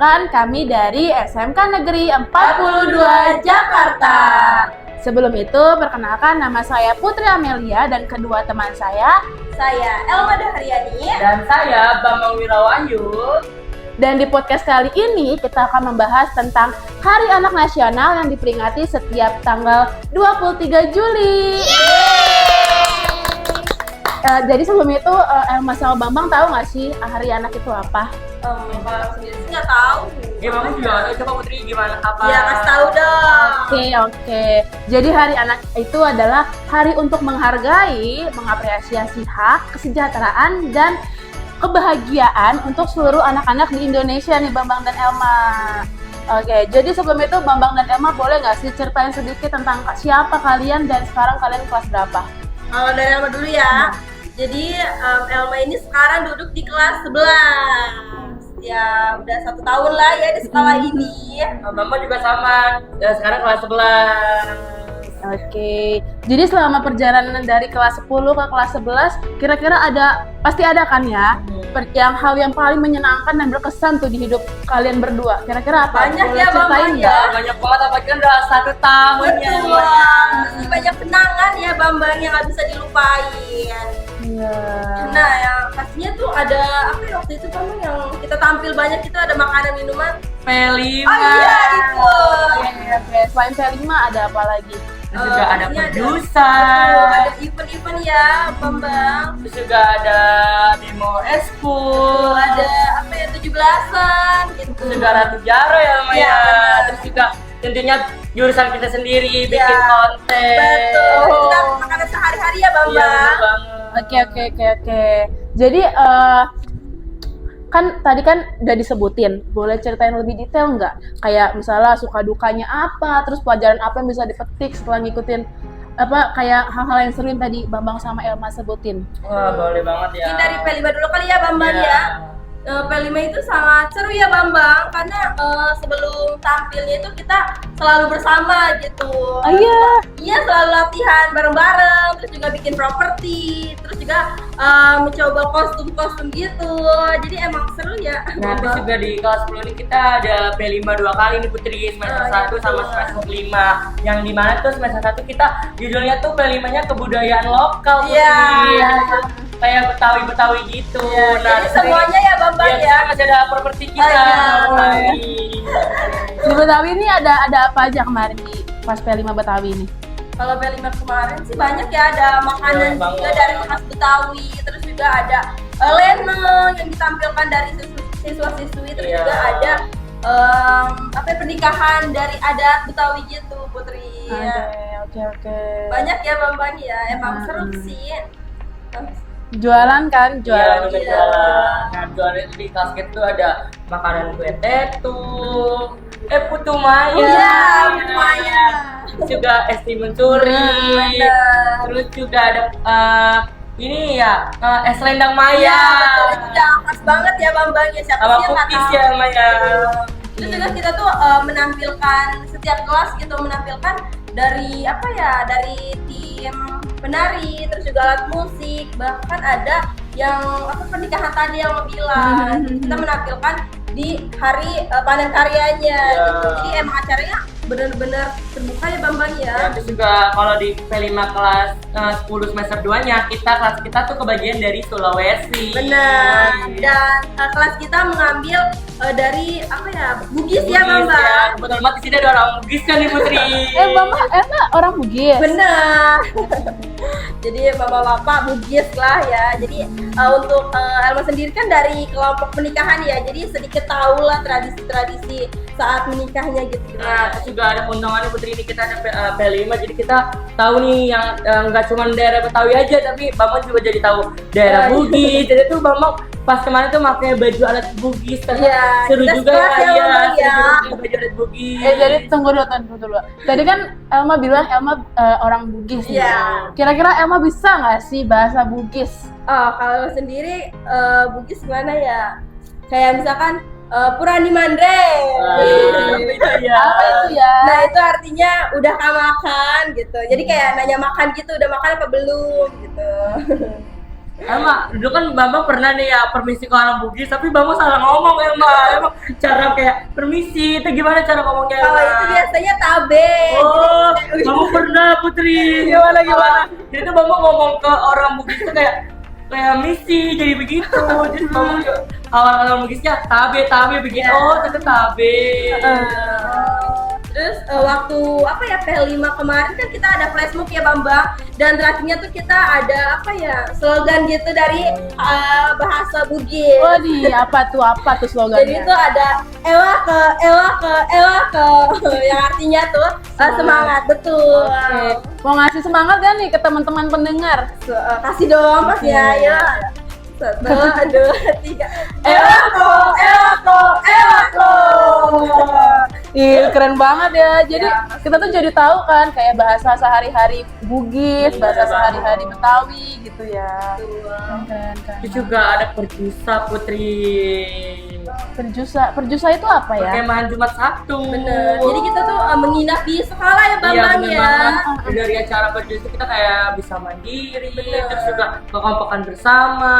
Perkenalkan, kami dari SMK Negeri 42 Jakarta. Sebelum itu, perkenalkan nama saya Putri Amelia dan kedua teman saya Elma Dahriani dan saya Bambang Wirawanyu. Dan di podcast kali ini kita akan membahas tentang Hari Anak Nasional yang diperingati setiap tanggal 23 Juli. Jadi sebelum itu, Elma sama Bambang tahu nggak sih Hari Anak itu apa? Bambang sendiri sih nggak tahu. Bambang juga coba Putri gimana apa? Ya kasih tahu dong. Oke. Jadi Hari Anak itu adalah hari untuk menghargai, mengapresiasi hak, kesejahteraan, dan kebahagiaan untuk seluruh anak-anak di Indonesia nih Bambang dan Elma. Oke, jadi sebelum itu Bambang dan Elma boleh nggak sih ceritain sedikit tentang siapa kalian dan sekarang kalian kelas berapa? Kalau dari Elma dulu ya. Jadi Elma ini sekarang duduk di kelas 11. Ya udah 1 tahun lah ya di sekolah ini. Bambang juga sama, sekarang kelas 11. Oke, jadi selama perjalanan dari kelas 10 ke kelas 11, kira-kira pasti ada kan ya, hal yang paling menyenangkan dan berkesan tuh di hidup kalian berdua. Kira-kira apa? Banyak boleh ya ceritain Bambang nggak? ya. Banyak banget, apalagi kan udah 1 tahun ya. Betul. Pasti banyak kenangan ya Bambang yang nggak bisa dilupain. Iya. Nah yang pastinya tuh ada apa ya waktu itu Bambang yang kita tampil banyak itu ada makanan minuman. P5. Oh iya itu. Oke. Selain P5 ada apa lagi? Terus juga ada pastinya produser. ada event-event ya Bambang. Terus juga ada demo eskul. Ada apa ya 17-an gitu. Terus juga Ratu Jaro ya Maya. Iya, benar. Terus juga tentunya jurusan kita sendiri bikin Iya, konten. Betul. Kita makanan sehari-hari ya Iya Bambang. bener banget. Oke. Jadi kan tadi kan udah disebutin, boleh ceritain lebih detail nggak? Kayak misalnya suka dukanya apa, terus pelajaran apa yang bisa dipetik setelah ngikutin kayak hal-hal yang seru yang tadi Bambang sama Elma sebutin. Wah boleh banget ya. Ini dari P5 dulu kali ya Bambang Iya. ya. P5 itu sangat seru ya Bambang karena sebelum tampilnya itu kita selalu bersama gitu. Oh iya. Iya selalu latihan bareng-bareng, terus juga bikin properti, terus juga mencoba kostum-kostum gitu. Jadi emang seru ya. Nah, terus juga di kelas 10 ini kita ada P5 2 kali nih Putri, semester 1 sama semester 5. Yang dimana tuh semester 1 kita judulnya tuh P5-nya kebudayaan lokal Putri. Iya. Kayak Betawi-Betawi gitu. Iya, Nah, jadi semuanya ya Bambang iya, ya. masih ada properti kita. Iya. Betawi. Di Betawi ini ada apa aja kemarin di pas P5 Betawi ini? Kalau P5 kemarin sih banyak ya, ada makanan Iya, juga banget. dari khas Betawi, terus juga ada leno yang ditampilkan dari siswa-siswi, terus Iya. juga ada pernikahan dari adat Betawi gitu Putri. Oke. Banyak ya Bambang ya, emang seru sih. Jualan kan, Iya, jualan. bener Iya. jualan. Nah, jualan itu di kelas kita tuh ada makanan kue tetu, putu maya. Iya, putu maya. Terus juga es timun suri. Bener. Terus juga ada ini ya, es lendang maya. Iya, betul, itu udah khas banget ya Bambang ya, siapa Sama sih yang nggak cookies tahu. ya Maya. Terus juga kita tuh menampilkan setiap kelas gitu menampilkan dari dari tim penari, terus juga alat musik, bahkan ada yang pernikahan tadi yang mau bilang kita menampilkan di hari panen karyanya gitu. Jadi emang acaranya bener-bener terbuka ya Bambang ya. Ya, terus juga kalau di P5 kelas 10 semester 2-nya kelas kita tuh kebagian dari Sulawesi. Benar. Dan kelas kita mengambil dari Bugis ya Bambang. Ya, betul banget, di sini ada orang Bugis kan nih Putri. Bambang, Elma orang Bugis. Benar. Jadi bapak-bapak Bugis lah ya. Jadi untuk Elma sendiri kan dari kelompok pernikahan ya. Jadi sedikit tahu lah tradisi-tradisi saat menikahnya gitu. Nah, terus juga ada keuntungannya Putri, ini kita ada P5, jadi kita tahu nih yang nggak cuma daerah Betawi aja, tapi Bambang juga jadi tahu daerah Bugis. Jadi tuh Bambang pas kemarin tuh pakai baju adat Bugis, Iya, seru kita juga sekelas ya, ya, Bambang, ya. seru juga baju adat Bugis. Jadi tunggu dulu. Tadi kan Elma bilang Elma orang Bugis nih. Iya. Kira-kira Elma bisa nggak sih bahasa Bugis? Oh, kalau sendiri Bugis gimana ya? Kayak misalkan Purani Mandre. Itu ya. Apa itu ya? Nah itu artinya udah makan gitu. Jadi kayak nanya makan gitu, udah makan apa belum gitu. Emang, dulu kan Bambang pernah nih ya permisi ke orang Bugis, tapi Bambang salah ngomong emang cara kayak permisi itu gimana cara ngomongnya? Kalau itu biasanya tabe. Oh, Bambang pernah Putri. Gimana? Jadi tuh Bambang ngomong ke orang Bugis tuh kayak misi jadi begitu. Jadi Bambang awal Bugisnya tabe begitu. Oh, itu tabe. Terus waktu apa ya P5 kemarin kan kita ada flash mob ya Bambang, dan terakhirnya tuh kita ada apa ya slogan gitu dari bahasa Bugis. Oh apa tuh slogannya? Jadi itu ada ewa ke yang artinya tuh semangat, betul. Oke. Mau ngasih semangat gak nih ke teman-teman pendengar? Kasih dong pastinya ya. 1, 2, 3. Ewa ko. Ih, keren banget ya. Jadi kita tuh jadi tahu kan kayak bahasa sehari-hari Bugis, bahasa sehari-hari Betawi gitu ya. Keren. Itu juga ada perjusa Putri. Perjusa itu apa ya? Perkemahan Jumat Sabtu. Bener. Jadi kita tuh menginap di sekolah ya Bambang Iya, bener ya. banget. Dari acara perjusa kita kayak bisa mandiri, terus juga kekompokan bersama.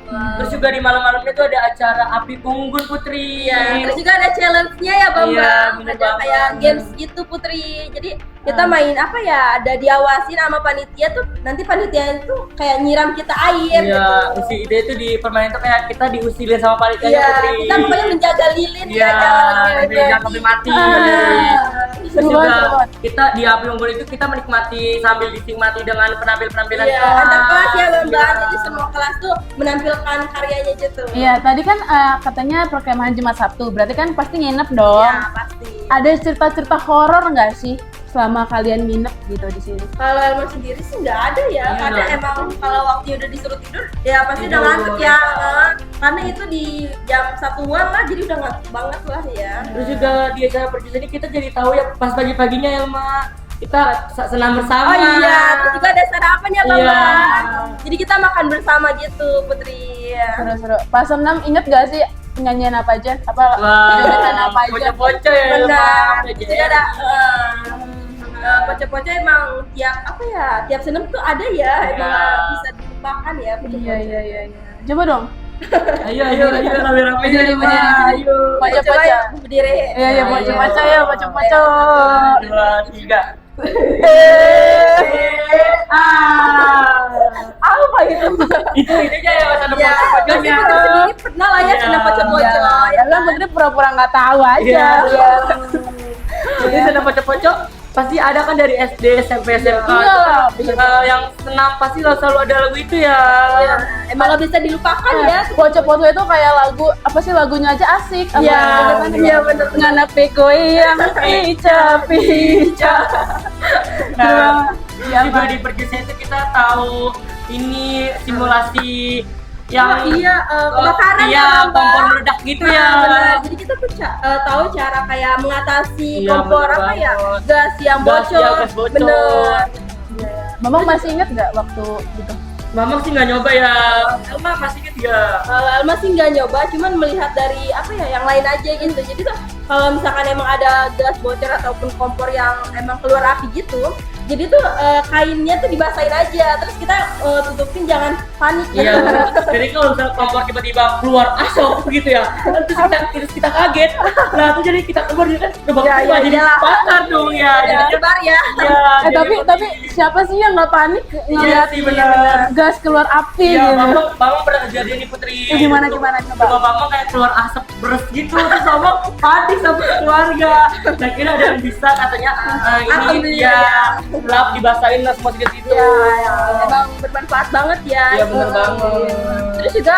Terus juga di malam-malamnya tuh ada acara api unggun Putri. Terus juga ada challenge-nya ya Bambang. Iya, bener ada banget. kayak games gitu Putri. Jadi kita main apa ya? Ada diawasin sama panitia tuh. Nanti panitia itu kayak nyiram kita air. Iya, gitu. isi ide itu di permainan tuh kayak kita diusilin sama panitia Iya, Putri. kita pokoknya menjaga lilin Iya, ya. jangan sampai mati. Terus Seru juga banget. kita di api unggun itu kita menikmati sambil dinikmati dengan penampilan-penampilan. Iya, antar kelas ya Bambang. Jadi semua kelas tuh menampilkan karyanya gitu. Iya, tadi kan katanya perkemahan Jumat Sabtu, berarti kan pasti nginep dong. Ya, pasti. Ada cerita-cerita horor nggak sih selama kalian nginep gitu di sini? Kalau Elma sendiri sih nggak ada ya, Iya, karena nggak. emang kalau waktu udah disuruh tidur, ya pasti udah Tidur. ngantuk ya. Karena itu di jam 1-an lah, jadi udah ngantuk banget lah ya. Terus juga di acara perjusa ini kita jadi tahu ya pas pagi-paginya ya Ma, kita senam bersama. Oh iya, terus juga ada sarapan ya Bambang. Iya. Jadi kita makan bersama gitu Putri. Seru-seru. Pas senam inget gak sih nyanyian apa aja? Apa Wah, jogetan apa aja? pocong-pocong ya. Benar. Ma. Terus juga ada pocong-pocong emang tiap apa ya, tiap senam tuh ada ya, emang Iya. nggak bisa dilupakan ya pocong-pocong. Iya. Coba dong. Ayo rame-rame Berdiri. Ayo. Pocong-pocong. Coba ya, berdiri. Iya, pocong-pocong ya, pocong-pocong. 2, 3. Apa itu? Itu aja ya mas ada Ya, pasti pocong-pocongnya. Putri sendiri pernah lah ya Iya. senam pocong-pocong. Ya kan Putri pura-pura nggak tahu aja. Iya. Jadi senam pocong-pocong pasti ada kan dari SD, SMP, SMA. Iya. Yang senam pasti selalu ada lagu itu ya. Ya, emang nggak bisa dilupakan ya. Pocong-pocong itu kayak lagu apa sih, lagunya aja asik. Iya, iya, bener. Ngana peko yang pica. Nah, Iya, juga di perjusa itu kita tahu ini simulasi yang iya, kebakaran iya, ya, Bang. kompor meledak gitu Nah, ya. benar. Jadi kita tuh tahu cara kayak mengatasi Iya, kompor bener apa ya, banget. gas yang Gas, bocor. ya, gas bocor. Bener. Mamang masih inget nggak waktu gitu? Mamang sih nggak nyoba ya. Elma masih inget gak? Kalau Alma sih nggak nyoba, cuman melihat dari apa ya, yang lain aja gitu. Jadi tuh kalau misalkan emang ada gas bocor ataupun kompor yang emang keluar api gitu, jadi tuh kainnya tuh dibasahin aja, terus kita tutupin, jangan panik. Iya, jadi kalau misalnya kompor tiba-tiba keluar asap gitu ya, terus kita kaget. Nah, itu jadi kita keluar kan kebakaran Iya, jadi iyalah. bakar dong ya. Ya, Jadinya sebar ya. ya. Tapi siapa sih yang nggak panik Iya ngeliat sih benar. gas keluar api Iya, gitu? Bambang pernah kejadian nih Putri. Gimana, Itu coba? Rumah Bambang kayak keluar asap beres gitu, terus Bambang panik sama keluarga. Nah, kira ada yang bisa katanya ini Alhamdulillah. ya gelap dibasahin lah semua gitu. Ya, emang bermanfaat banget ya. Iya, bener banget. Terus juga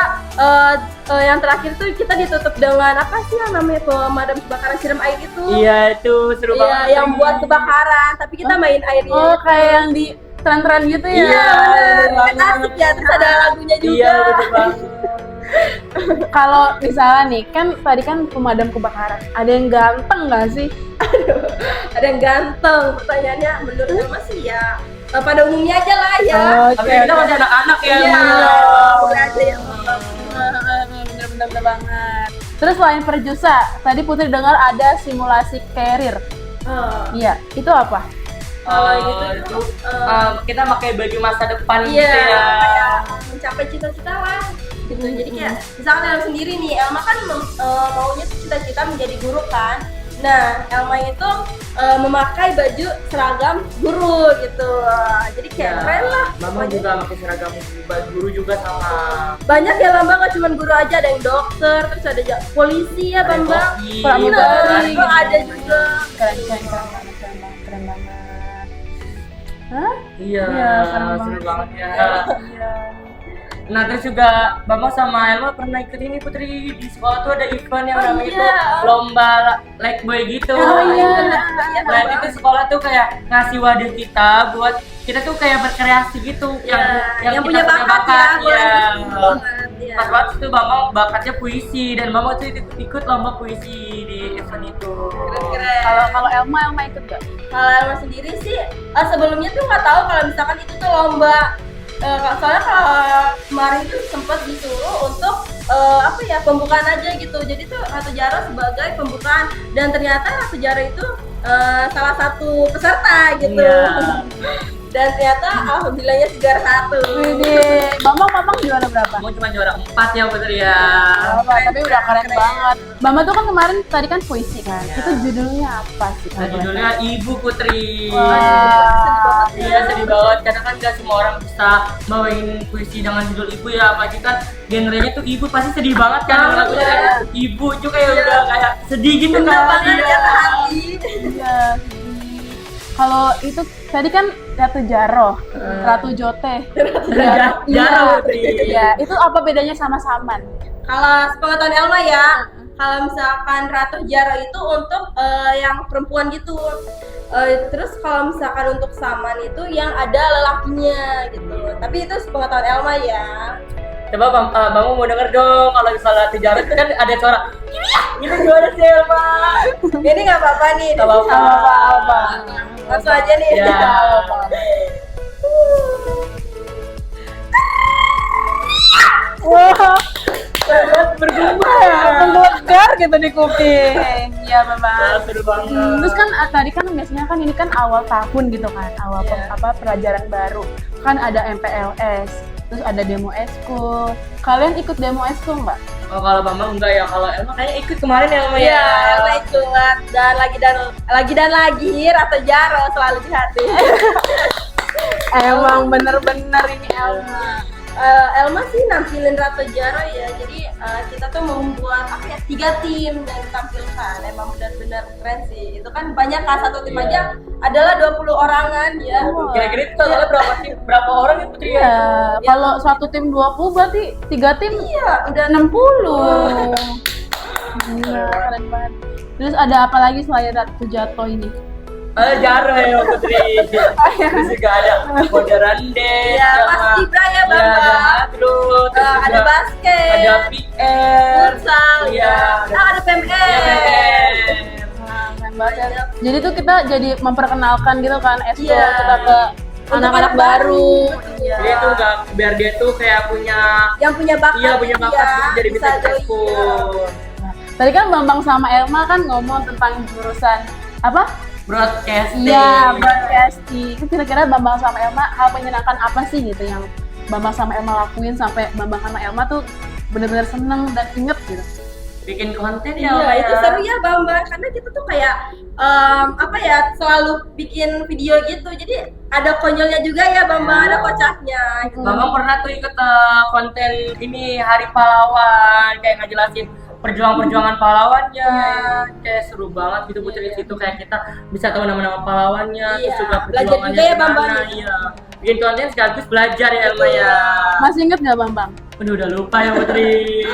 yang terakhir tuh kita ditutup dengan apa sih yang namanya pemadam kebakaran siram air itu? Iya, itu seru Iya, banget. yang buat kebakaran, tapi kita main airnya. Oh, kayak yang di tren-tren gitu ya? Iya, bener. Kan asik ya, terus ada lagunya juga. Iya, betul banget. Kalau misalnya nih, kan tadi kan pemadam kebakaran, ada yang ganteng nggak sih? Ada yang ganteng, pertanyaannya menurut Elma sih ya pada umumnya aja lah ya. Tapi kita masih anak-anak ya. Iya, Bang. boleh aja yang Bener-bener banget. Terus selain perjusa, tadi Putri dengar ada simulasi carrier. Iya, itu apa? Kalau gitu tuh, kita pakai baju masa depan iya, gitu ya. kayak mencapai cita-cita lah gitu. Jadi kayak misalkan Elma sendiri nih, Elma kan maunya tuh cita-cita menjadi guru kan. Nah, Elma itu memakai baju seragam guru gitu. Jadi kayak keren lah. Mama pokoknya. juga pakai seragam guru juga sama. Banyak ya Bambang, gak cuma guru aja, ada yang dokter, terus ada polisi ya Bambang. Koki, Pramugari, Nah, ada juga. Keren banget. Hah? Iya, Iya, keren seru banget. banget ya. Iya. Nah terus juga Bambang sama Elma pernah ikut ini Putri, di sekolah tuh ada event yang namanya iya. itu lomba like boy gitu. Oh, iya. Iya, Nah Bambang. itu sekolah tuh kayak ngasih wadah kita buat kita tuh kayak berkreasi gitu, Yang kita punya bakat ya, boleh ya. ikut banget, ya. Pas banget itu Bambang bakatnya puisi dan Bambang tuh ikut lomba puisi di event itu. Keren. Kalau Elma ikut gak? Kalau Elma sendiri sih sebelumnya tuh nggak tahu kalau misalkan itu tuh lomba. Soalnya kalau kemarin tuh sempat disuruh untuk pembukaan aja gitu. Jadi tuh Ratu Jaro sebagai pembukaan dan ternyata Ratu Jaro itu salah satu peserta gitu. Iya. Dan ternyata alhamdulillahnya juara 1. Widih, Bambang juara berapa? Kamu cuma juara 4 ya Putri ya. Tapi udah keren banget. Bambang tuh kan kemarin tadi kan puisi kan. Iya. Itu judulnya apa sih? Nah, judulnya Ibu Putri. Wah. Iya sedih banget karena kan gak semua orang bisa bawain puisi dengan judul ibu ya, apalagi kan genrenya tuh ibu pasti sedih banget kan lagunya kan ibu juga ya udah kayak sedih gitu Bener kan. banget Iya. ya ke hati. Iya. Kalau itu tadi kan Ratu Jaro, Ratu Jote. Jaro Putri. Iya, itu apa bedanya sama Saman? Kalau sepengetahuan Elma ya, kalau misalkan Ratu Jaro itu untuk yang perempuan gitu. Terus kalau misalkan untuk Saman itu yang ada lelakinya gitu. Tapi itu sepengetahuan Elma ya. Coba Bang mau denger dong kalau misalnya Tijaro itu kan ada suara gitu gimana sih Elma? Ini nggak apa-apa nih. Nggak apa-apa. Apa-apa. Langsung aja nih. Ya. Wah, Bergema. menggelegar gitu di kuping. Iya, Wah, Bambang. seru banget. Terus kan tadi kan biasanya kan ini kan awal tahun gitu kan, awal Iya. pelajaran baru. Kan ada MPLS, terus ada demo eskul. Kalian ikut demo eskul nggak? Oh kalau Bambang enggak ya, kalau Elma kayaknya ikut kemarin ya Elma ya. Iya, Elma ikut dan lagi Ratu Jaro selalu di hati. Emang bener-bener ini Elma. Elma sih nampilin Ratu Jaro ya, jadi kita tuh membuat 3 tim dan ditampilkan. Emang benar-benar keren sih. Itu kan banyak kan, satu tim Iya. aja adalah 20 orangan ya. Kira-kira itu totalnya berapa orang ya Putri ya? Iya, kalau satu tim 20 berarti 3 tim Iya, udah 60. Gila, keren banget. Terus ada apa lagi selain Ratu Jato ini? Jaro ya Putri. Terus juga ada modern dance. Iya, sama- Mas Ibra ya, Iya, Bang. ada Madro, terus ada juga basket, ada PR, futsal, iya, ada PMR. Iya, PR. Nah, keren banget. Jadi tuh kita jadi memperkenalkan gitu kan eskul Iya. kita ke Untuk anak-anak anak baru. Iya. Dia tuh enggak biar dia tuh kayak punya Yang punya bakat, iya punya bakat ya, gitu, jadi bisa join. ekspor. Nah, tadi kan Bambang sama Elma kan ngomong tentang jurusan apa? Broadcasting. Iya, broadcasting. Itu kira-kira Bambang sama Elma hal menyenangkan apa sih gitu yang Bambang sama Elma lakuin sampai Bambang sama Elma tuh benar-benar seneng dan inget gitu. Bikin konten Iya, ya, Mbak, itu seru ya Bambang, karena kita tuh kayak selalu bikin video gitu. Jadi ada konyolnya juga ya Bambang, ada kocaknya gitu. Bambang pernah tuh ikut konten ini Hari Pahlawan, kayak ngejelasin perjuangan pahlawannya, kayak seru banget gitu Putri. Di situ kayak kita bisa tahu nama-nama pahlawannya, terus Iya, juga belajar perjuangannya juga ya, Bambang. gimana, iya. Bikin konten sekaligus belajar ya Elma ya. Masih inget nggak Bambang? Udah lupa ya Putri.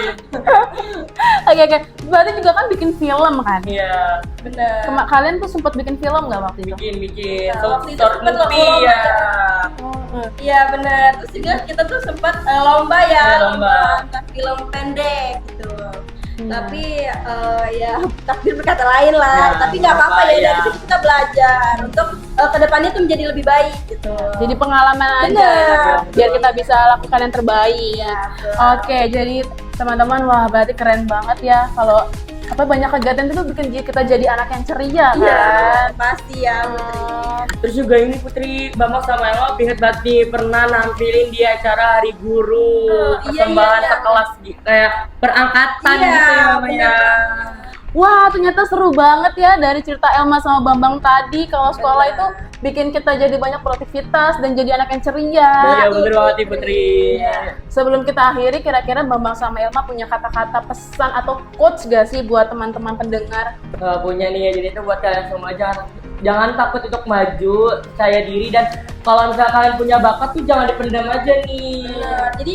Oke. Berarti juga kan bikin film kan? Iya, Bener. Kalian tuh sempat bikin film nggak waktu itu? bikin Nah, short waktu itu short sempet movie lomba. ya. Iya bener. Terus juga kita tuh sempat lomba ya, Iya, lomba. tentang film pendek gitu. Iya. Tapi ya takdir berkata lain lah. Ya, Tapi nggak apa-apa ya, ya. dari situ kita belajar untuk kedepannya tuh menjadi lebih baik gitu. Jadi pengalaman aja Bener. biar kita bisa lakukan yang terbaik. Iya, betul. Oke, jadi teman-teman wah berarti keren banget ya kalau banyak kegiatan itu bikin kita jadi anak yang ceria Iya, kan. pasti ya Putri. Terus juga ini Putri, Bambang sama Elma inget banget nih pernah nampilin di acara Hari Guru, iya, persembahan iya. sekelas kayak perangkatan Iya, gitu ya namanya. Wah, ternyata seru banget ya dari cerita Elma sama Bambang tadi. Kalau sekolah Benar. itu bikin kita jadi banyak produktivitas dan jadi anak yang ceria. Iya bener banget nih Putri. Sebelum kita akhiri, kira-kira Bambang sama Elma punya kata-kata pesan atau quotes gak sih buat teman-teman pendengar? Punya nih ya, jadi itu buat kalian semua, jangan takut untuk maju, percaya diri, dan kalau misalnya kalian punya bakat tuh jangan dipendam aja nih. Benar. Jadi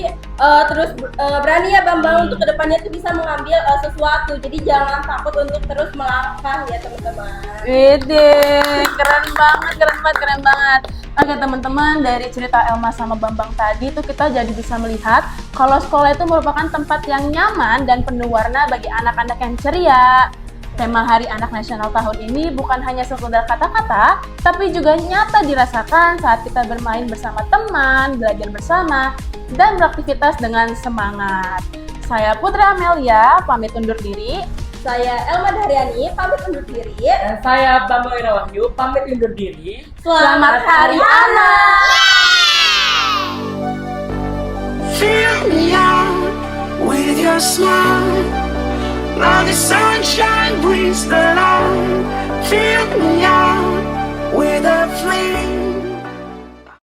terus berani ya Bambang untuk kedepannya tuh bisa mengambil sesuatu. Jadi jangan takut untuk terus melangkah ya teman-teman. Widih, keren banget. Oke teman-teman, dari cerita Elma sama Bambang tadi tuh kita jadi bisa melihat kalau sekolah itu merupakan tempat yang nyaman dan penuh warna bagi anak-anak yang ceria. Tema Hari Anak Nasional tahun ini bukan hanya sekedar kata-kata, tapi juga nyata dirasakan saat kita bermain bersama teman, belajar bersama, dan beraktivitas dengan semangat. Saya Putra Amelia, pamit undur diri. Saya Elma Daryani, pamit undur diri. Dan saya Bambang Irawahyu, pamit undur diri. Selamat Hari Anak! Fill me out with your smile. Now the sunshine brings the light. Fill me out with a flame.